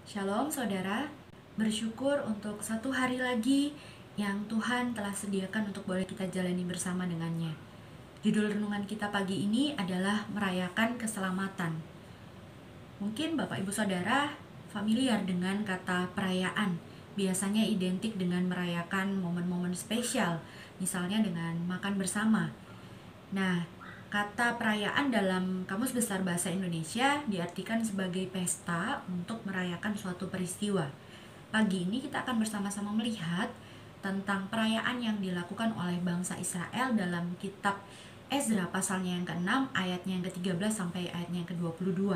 Shalom saudara, bersyukur untuk satu hari lagi yang Tuhan telah sediakan untuk boleh kita jalani bersama dengannya. Judul renungan kita pagi ini adalah merayakan keselamatan. Mungkin Bapak Ibu Saudara familiar dengan kata perayaan. Biasanya identik dengan merayakan momen-momen spesial, misalnya dengan makan bersama. Nah, kata perayaan dalam Kamus Besar Bahasa Indonesia diartikan sebagai pesta untuk merayakan suatu peristiwa. Pagi ini kita akan bersama-sama melihat tentang perayaan yang dilakukan oleh bangsa Israel dalam kitab Ezra pasalnya yang ke-6, ayatnya yang ke-13 sampai ayatnya yang ke-22.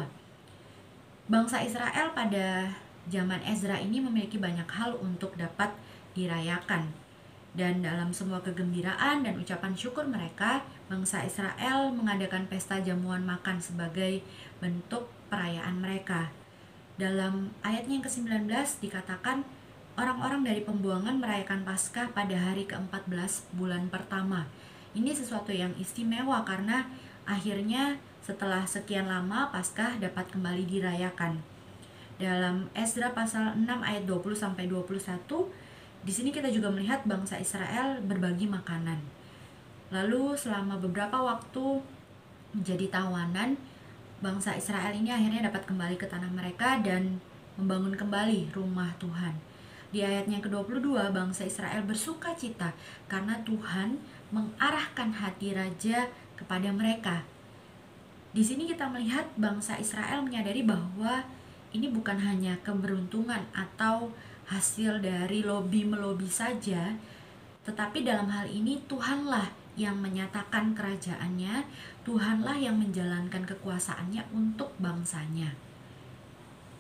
Bangsa Israel pada zaman Ezra ini memiliki banyak hal untuk dapat dirayakan. Dan dalam semua kegembiraan dan ucapan syukur mereka, bangsa Israel mengadakan pesta jamuan makan sebagai bentuk perayaan mereka. Dalam ayatnya yang ke-19 dikatakan, orang-orang dari pembuangan merayakan Paskah pada hari ke-14 bulan pertama. Ini sesuatu yang istimewa karena akhirnya setelah sekian lama Paskah dapat kembali dirayakan. Dalam Ezra pasal 6 ayat 20 sampai 21, di sini kita juga melihat bangsa Israel berbagi makanan. Lalu selama beberapa waktu menjadi tawanan, bangsa Israel ini akhirnya dapat kembali ke tanah mereka dan membangun kembali rumah Tuhan. Di ayatnya ke-22, bangsa Israel bersuka cita karena Tuhan mengarahkan hati raja kepada mereka. Di sini kita melihat bangsa Israel menyadari bahwa ini bukan hanya keberuntungan atau hasil dari lobby-melobi saja, tetapi dalam hal ini Tuhanlah yang menyatakan kerajaannya, Tuhanlah yang menjalankan kekuasaannya untuk bangsanya.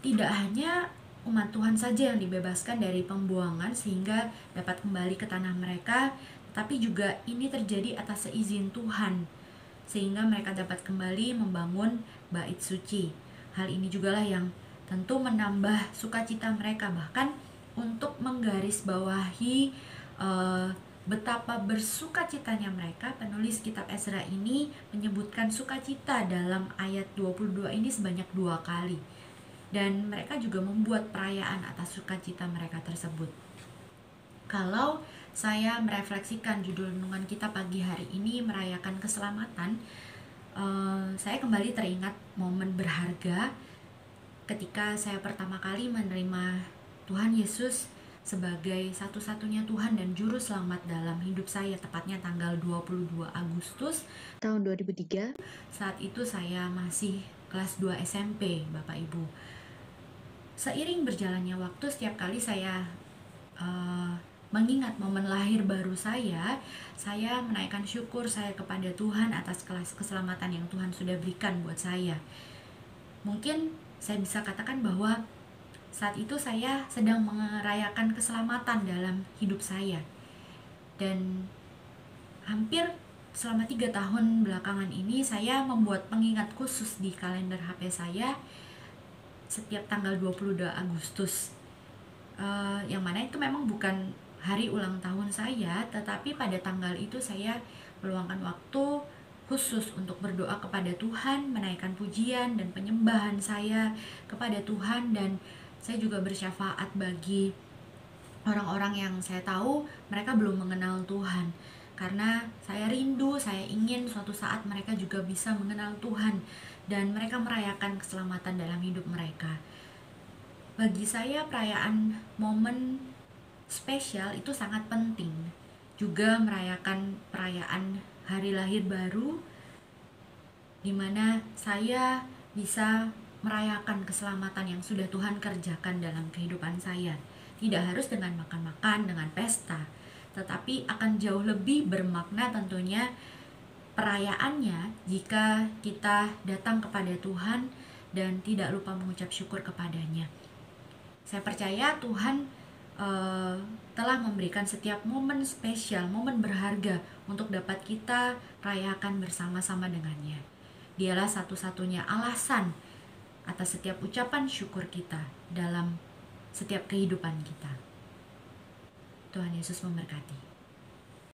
Tidak hanya umat Tuhan saja yang dibebaskan dari pembuangan sehingga dapat kembali ke tanah mereka, tapi juga ini terjadi atas seizin Tuhan, sehingga mereka dapat kembali membangun bait suci. Hal ini jugalah yang tentu menambah sukacita mereka, bahkan untuk menggarisbawahi betapa bersukacitanya mereka. Penulis kitab Ezra ini menyebutkan sukacita dalam ayat 22 ini sebanyak 2 kali. Dan mereka juga membuat perayaan atas sukacita mereka tersebut. Kalau saya merefleksikan judul renungan kita pagi hari ini, merayakan keselamatan, saya kembali teringat momen berharga ketika saya pertama kali menerima Tuhan Yesus sebagai satu-satunya Tuhan dan Juru Selamat dalam hidup saya, tepatnya tanggal 22 Agustus tahun 2003. Saat itu saya masih kelas 2 SMP, Bapak Ibu. Seiring berjalannya waktu, setiap kali saya mengingat momen lahir baru saya menaikkan syukur saya kepada Tuhan atas keselamatan yang Tuhan sudah berikan buat saya. Mungkin saya bisa katakan bahwa saat itu saya sedang merayakan keselamatan dalam hidup saya. Dan hampir selama 3 tahun belakangan ini saya membuat pengingat khusus di kalender HP saya setiap tanggal 22 Agustus. Yang mana itu memang bukan hari ulang tahun saya, tetapi pada tanggal itu saya meluangkan waktu khusus untuk berdoa kepada Tuhan, menaikkan pujian dan penyembahan saya kepada Tuhan, dan saya juga bersyafaat bagi orang-orang yang saya tahu mereka belum mengenal Tuhan. Karena saya rindu, saya ingin suatu saat mereka juga bisa mengenal Tuhan dan mereka merayakan keselamatan dalam hidup mereka. Bagi saya perayaan momen spesial itu sangat penting. Juga merayakan perayaan hari lahir baru, di mana saya bisa merayakan keselamatan yang sudah Tuhan kerjakan dalam kehidupan saya. Tidak harus dengan makan-makan, dengan pesta, tetapi akan jauh lebih bermakna tentunya perayaannya jika kita datang kepada Tuhan dan tidak lupa mengucap syukur kepadanya. Saya percaya Tuhan telah memberikan setiap momen spesial, momen berharga untuk dapat kita rayakan bersama-sama dengannya. Dialah satu-satunya alasan atas setiap ucapan syukur kita dalam setiap kehidupan kita. Tuhan Yesus memberkati.